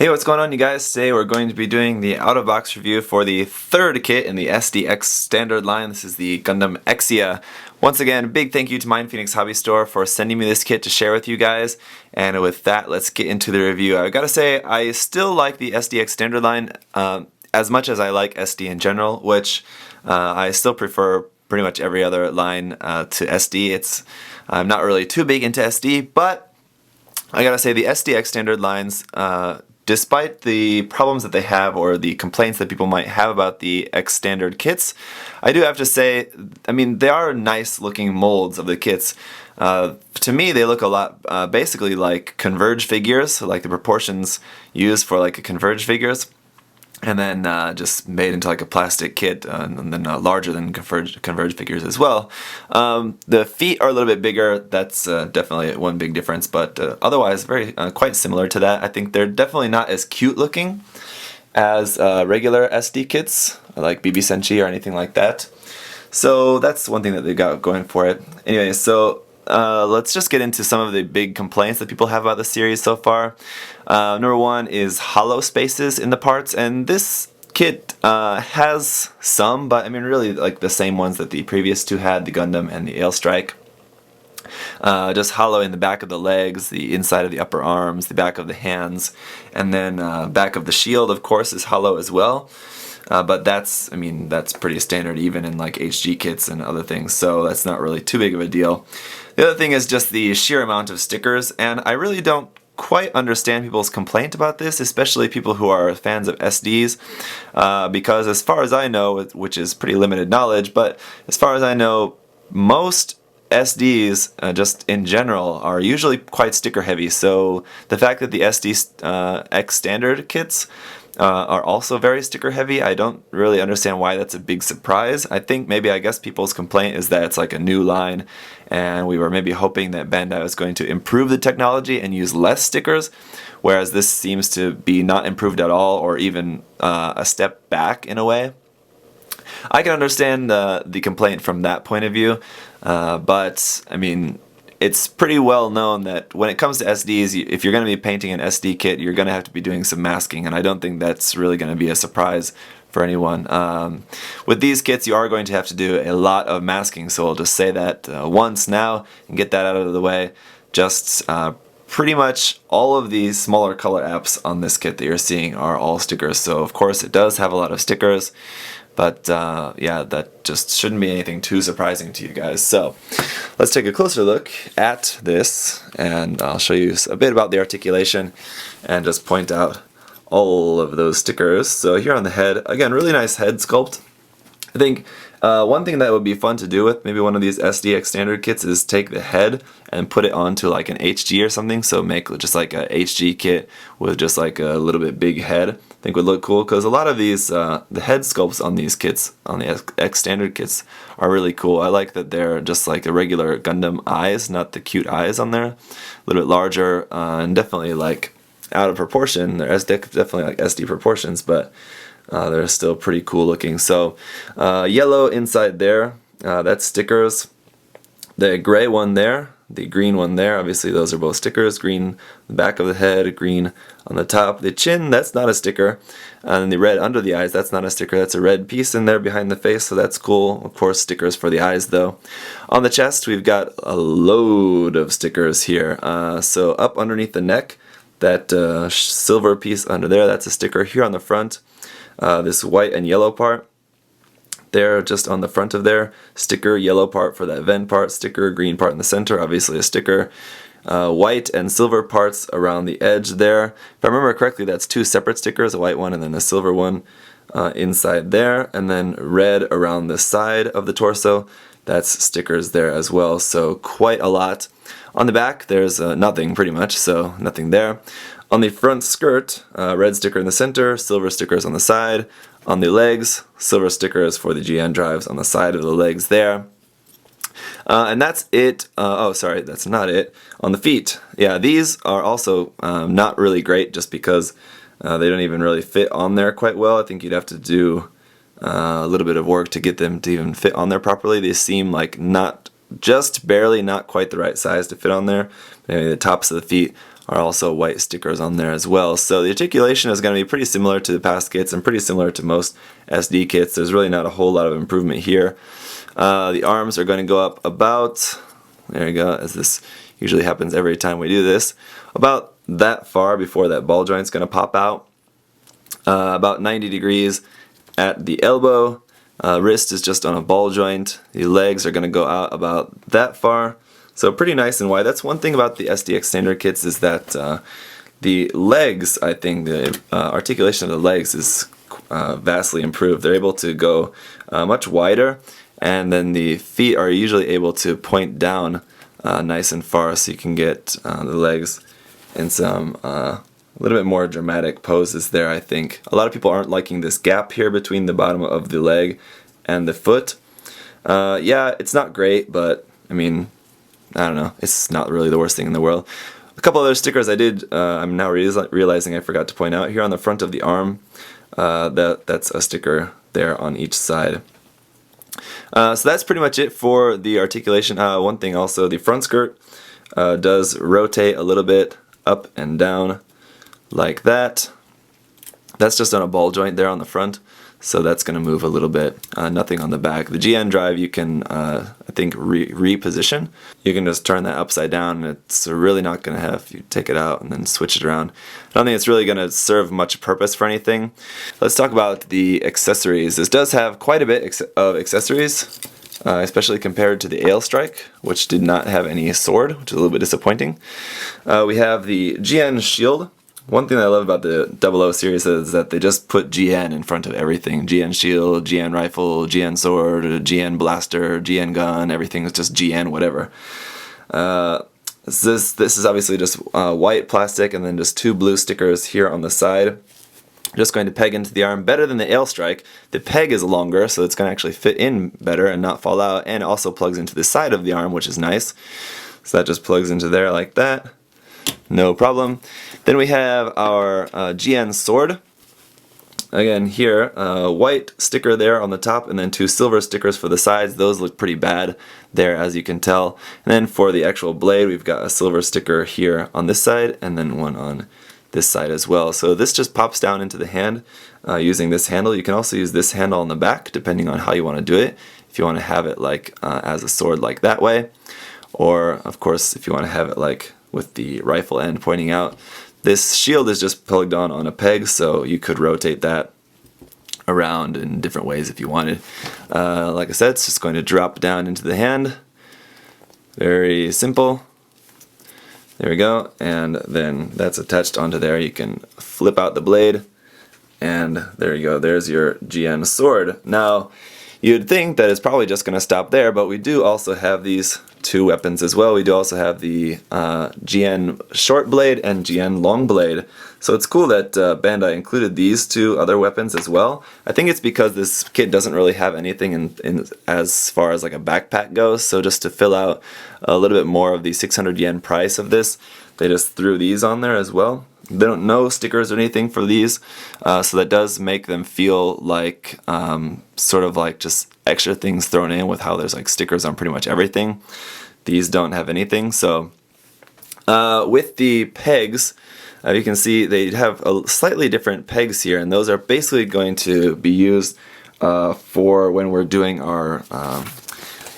Hey, what's going on, you guys? Today we're going to be doing the out-of-box review for the third kit in the SDX standard line. This is the Gundam Exia. Once again, big thank you to MindFenix Hobby Store for sending me this kit to share with you guys. And with that, let's get into the review. I gotta say, I still like the SDX standard line as much as I like SD in general, which I still prefer pretty much every other line to SD. I'm not really too big into SD, but I gotta say the SDX standard lines, despite the problems that they have or the complaints that people might have about the X standard kits, I do have to say, I mean, they are nice looking molds of the kits. To me, they look a lot basically like Converge figures, so like the proportions used for like a Converge figures, and then just made into like a plastic kit, and then larger than Converge figures as well. The feet are a little bit bigger. That's definitely one big difference, but otherwise very quite similar to that. I think they're definitely not as cute looking as regular SD kits like BB Senshi or anything like that. So that's one thing that they got going for it. Anyway, so let's just get into some of the big complaints that people have about the series so far. Number one is hollow spaces in the parts, and this kit has some, but I mean really like the same ones that the previous two had, the Gundam and the Ailstrike. Just hollow in the back of the legs, the inside of the upper arms, the back of the hands, and then back of the shield, of course, is hollow as well. But that's pretty standard even in like HG kits and other things, so that's not really too big of a deal. The other thing is just the sheer amount of stickers, and I really don't quite understand people's complaint about this, especially people who are fans of SDs, because as far as I know, which is pretty limited knowledge, but as far as I know, most SDs, just in general, are usually quite sticker heavy, so the fact that the SD X standard kits are also very sticker heavy, I don't really understand why that's a big surprise. I think I guess people's complaint is that it's like a new line, and we were maybe hoping that Bandai was going to improve the technology and use less stickers, whereas this seems to be not improved at all, or even a step back in a way. I can understand the complaint from that point of view, but I mean, it's pretty well known that when it comes to SDs, if you're going to be painting an SD kit, you're going to have to be doing some masking, and I don't think that's really going to be a surprise for anyone. With these kits, you are going to have to do a lot of masking, so I'll just say that once now and get that out of the way. Just pretty much all of these smaller color apps on this kit that you're seeing are all stickers, so of course it does have a lot of stickers. But yeah, that just shouldn't be anything too surprising to you guys. So let's take a closer look at this, and I'll show you a bit about the articulation and just point out all of those stickers. So here on the head, again, really nice head sculpt. I think one thing that would be fun to do with maybe one of these SDX standard kits is take the head and put it onto like an HG or something, so make just like a HG kit with just like a little bit big head. I think would look cool, because a lot of these, the head sculpts on these kits, on the X standard kits, are really cool. I like that they're just like the regular Gundam eyes, not the cute eyes on there. A little bit larger, and definitely like out of proportion. They're definitely like SD proportions, but they're still pretty cool looking. So yellow inside there, that's stickers. The gray one there, the green one there, obviously those are both stickers. Green on the back of the head, green on the top. The chin, that's not a sticker. And the red under the eyes, that's not a sticker. That's a red piece in there behind the face, so that's cool. Of course, stickers for the eyes though. On the chest, we've got a load of stickers here. So up underneath the neck, that silver piece under there, that's a sticker. Here on the front, this white and yellow part there, just on the front of there, sticker, yellow part for that vent part, sticker, green part in the center, obviously a sticker, white and silver parts around the edge there. If I remember correctly, that's two separate stickers, a white one and then a silver one inside there, and then red around the side of the torso. That's stickers there as well, so quite a lot. On the back, there's nothing pretty much, so nothing there. On the front skirt, red sticker in the center, silver stickers on the side. On the legs, silver stickers for the GN drives on the side of the legs there. And that's it. Oh, sorry, that's not it. On the feet, yeah, these are also not really great, just because they don't even really fit on there quite well. I think you'd have to do a little bit of work to get them to even fit on there properly. They seem like not just barely, not quite the right size to fit on there. Maybe the tops of the feet are also white stickers on there as well. So the articulation is going to be pretty similar to the past kits and pretty similar to most SD kits. There's really not a whole lot of improvement here. The arms are going to go up about, there you go, as this usually happens every time we do this, about that far before that ball joint's going to pop out. About 90 degrees at the elbow. Wrist is just on a ball joint. The legs are going to go out about that far. So pretty nice and wide. That's one thing about the SDX standard kits, is that the legs, I think the articulation of the legs is vastly improved. They're able to go much wider, and then the feet are usually able to point down nice and far, so you can get the legs in some a little bit more dramatic poses there, I think. A lot of people aren't liking this gap here between the bottom of the leg and the foot. Yeah, it's not great, but I mean, I don't know, it's not really the worst thing in the world. A couple other stickers I'm now realizing I forgot to point out here on the front of the arm. That's a sticker there on each side. So that's pretty much it for the articulation. One thing also, the front skirt does rotate a little bit up and down like that. That's just on a ball joint there on the front, so that's going to move a little bit. Nothing on the back. The GN drive you can, I think, reposition. You can just turn that upside down, and it's really not going to have, you take it out and then switch it around. I don't think it's really going to serve much purpose for anything. Let's talk about the accessories. This does have quite a bit of accessories, especially compared to the Ailstrike, which did not have any sword, which is a little bit disappointing. We have the GN shield. One thing that I love about the 00 series is that they just put GN in front of everything. GN shield, GN rifle, GN sword, GN blaster, GN gun, everything is just GN whatever. This is obviously just white plastic and then just two blue stickers here on the side. Just going to peg into the arm better than the Ailstrike. The peg is longer, so it's going to actually fit in better and not fall out, and it also plugs into the side of the arm, which is nice. So that just plugs into there like that. No problem. Then we have our GN sword. Again here, white sticker there on the top and then two silver stickers for the sides. Those look pretty bad there, as you can tell. And then for the actual blade, we've got a silver sticker here on this side and then one on this side as well. So this just pops down into the hand using this handle. You can also use this handle on the back depending on how you want to do it. If you want to have it like as a sword like that way, or of course if you want to have it like with the rifle end pointing out. This shield is just plugged on a peg, so you could rotate that around in different ways if you wanted. Like I said, it's just going to drop down into the hand. Very simple. There we go, and then that's attached onto there. You can flip out the blade, and there you go. There's your GN sword. Now, you'd think that it's probably just going to stop there, but we do also have these two weapons as well. We do also have the GN short blade and GN long blade. So it's cool that Bandai included these two other weapons as well. I think it's because this kit doesn't really have anything in as far as like a backpack goes. So just to fill out a little bit more of the 600 yen price of this, they just threw these on there as well. They don't know stickers or anything for these, so that does make them feel like sort of like just extra things thrown in with how there's like stickers on pretty much everything. These don't have anything. So with the pegs, you can see they have a slightly different pegs here, and those are basically going to be used for when we're doing our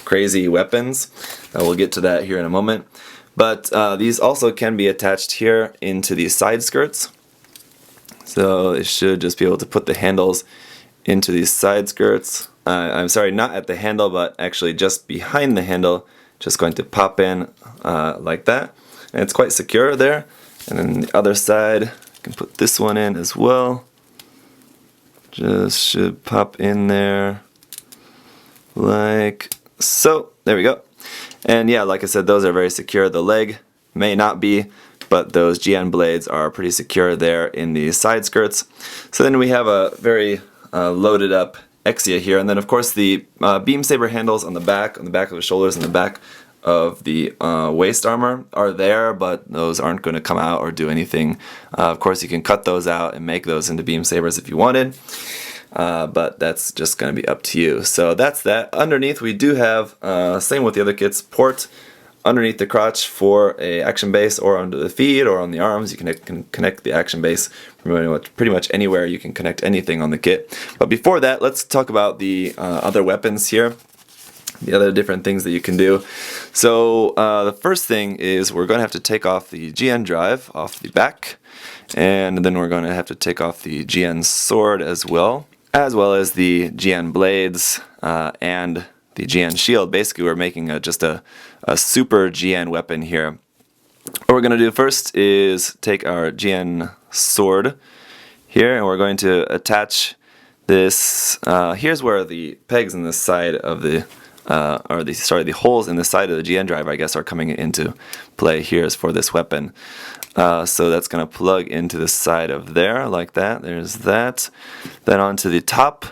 crazy weapons. We'll get to that here in a moment. But these also can be attached here into these side skirts. So it should just be able to put the handles into these side skirts. I'm sorry, not at the handle, but actually just behind the handle. Just going to pop in like that. And it's quite secure there. And then the other side, I can put this one in as well. Just should pop in there like so. There we go. And yeah, like I said, those are very secure. The leg may not be, but those GN blades are pretty secure there in the side skirts. So then we have a very loaded up Exia here, and then of course the beam saber handles on the back of the shoulders and the back of the waist armor are there, but those aren't going to come out or do anything. Of course you can cut those out and make those into beam sabers if you wanted. But that's just going to be up to you. So that's that. Underneath we do have, same with the other kits, port underneath the crotch for a action base, or under the feet, or on the arms. You can connect the action base pretty much anywhere. You can connect anything on the kit. But before that, let's talk about the other weapons here, the other different things that you can do. So the first thing is we're going to have to take off the GN drive off the back, and then we're going to have to take off the GN sword as well as the GN blades and the GN shield. Basically, we're making just a super GN weapon here. What we're going to do first is take our GN sword here, and we're going to attach this. Here's where the pegs in the side of the the holes in the side of the GN drive, I guess, are coming into play here is for this weapon. So that's going to plug into the side of there like that. There's that. Then onto the top,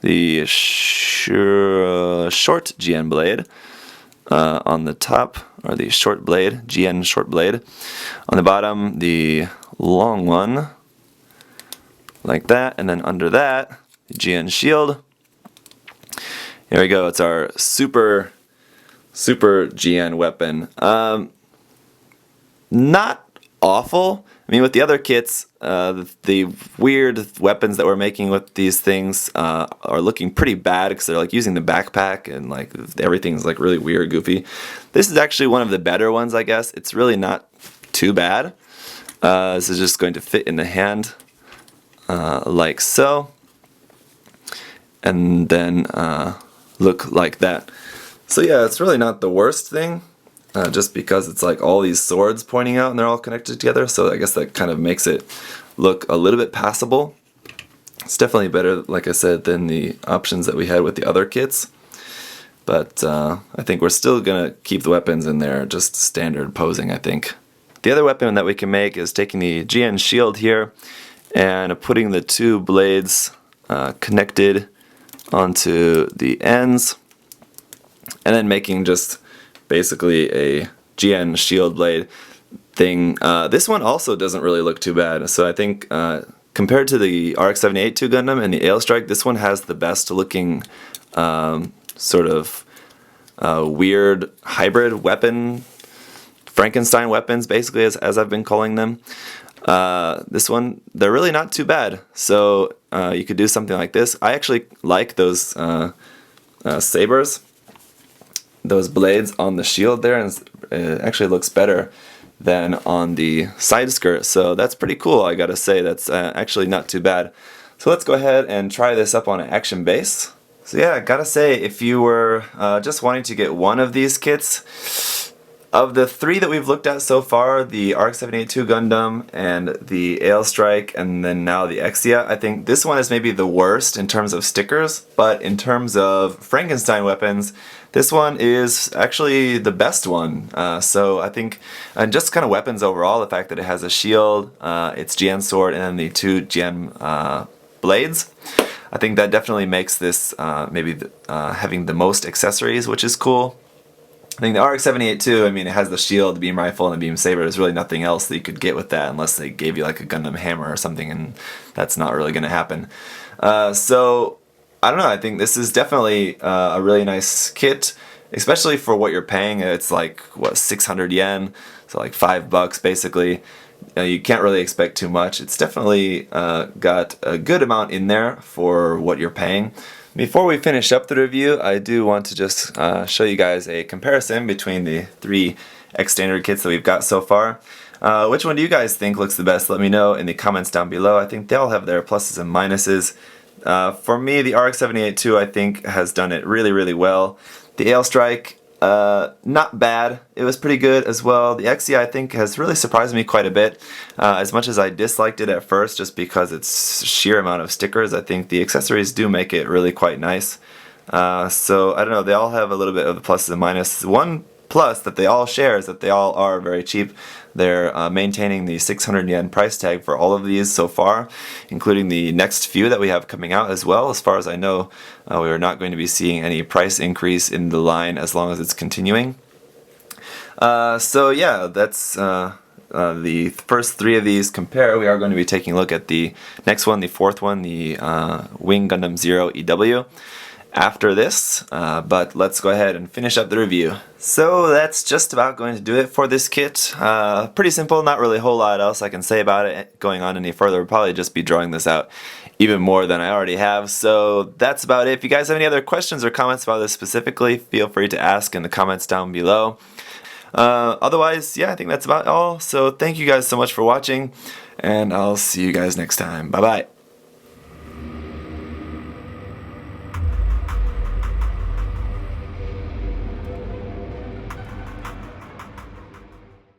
the short GN blade on the top, or the short blade, GN short blade. On the bottom, the long one like that, and then under that, the GN shield. Here we go. It's our super GN weapon. Not awful. I mean, with the other kits, the weird weapons that we're making with these things are looking pretty bad because they're like using the backpack and like everything's like really weird, goofy. This is actually one of the better ones, I guess. It's really not too bad. This is just going to fit in the hand like so, and then look like that. So yeah, it's really not the worst thing. Just because it's like all these swords pointing out and they're all connected together, so I guess that kind of makes it look a little bit passable. It's definitely better, like I said, than the options that we had with the other kits. But I think we're still going to keep the weapons in there, just standard posing, I think. The other weapon that we can make is taking the GN shield here and putting the two blades connected onto the ends, and then making just basically a GN shield blade thing. This one also doesn't really look too bad. So I think compared to the RX-78-2 Gundam and the Ailstrike, this one has the best looking sort of weird hybrid weapon, Frankenstein weapons basically, as I've been calling them. This one, they're really not too bad. So you could do something like this. I actually like those sabers, those blades on the shield there, and it actually looks better than on the side skirt, so that's pretty cool. I gotta say, that's actually not too bad. So let's go ahead and try this up on an action base. So yeah, I gotta say, if you were just wanting to get one of these kits, of the three that we've looked at so far, the RX-78-2 Gundam and the Ailstrike and then now the Exia, I think this one is maybe the worst in terms of stickers, but in terms of Frankenstein weapons, this one is actually the best one. So I think, and just kind of weapons overall, the fact that it has a shield, its GN sword, and then the two GN blades, I think that definitely makes this maybe having the most accessories, which is cool. I think the RX-78-2, I mean, it has the shield, the beam rifle, and the beam saber. There's really nothing else that you could get with that unless they gave you like a Gundam hammer or something, and that's not really going to happen. So, I don't know, I think this is definitely a really nice kit, especially for what you're paying. It's like, what, 600 yen? So like $5 basically. You can't really expect too much. It's definitely got a good amount in there for what you're paying. Before we finish up the review, I do want to just show you guys a comparison between the three X-Standard kits that we've got so far. Which one do you guys think looks the best? Let me know in the comments down below. I think they all have their pluses and minuses. For me, the RX-78-2 I think has done it really, really well. The Ailstrike, not bad. It was pretty good as well. The Exia I think has really surprised me quite a bit. As much as I disliked it at first just because its sheer amount of stickers, I think the accessories do make it really quite nice. So I don't know, they all have a little bit of the pluses and minuses. One plus that they all share is that they all are very cheap. They're maintaining the 600 yen price tag for all of these so far, including the next few that we have coming out as well. As far as I know, we are not going to be seeing any price increase in the line as long as it's continuing. So yeah, that's the first three of these compare. We are going to be taking a look at the next one, the fourth one, the Wing Gundam Zero EW. after this, but let's go ahead and finish up the review. So that's just about going to do it for this kit. Pretty simple, not really a whole lot else I can say about it. Going on any further, we'll probably just be drawing this out even more than I already have. So that's about it. If you guys have any other questions or comments about this specifically, feel free to ask in the comments down below. Otherwise, yeah, I think that's about all. So thank you guys so much for watching, and I'll see you guys next time. Bye bye.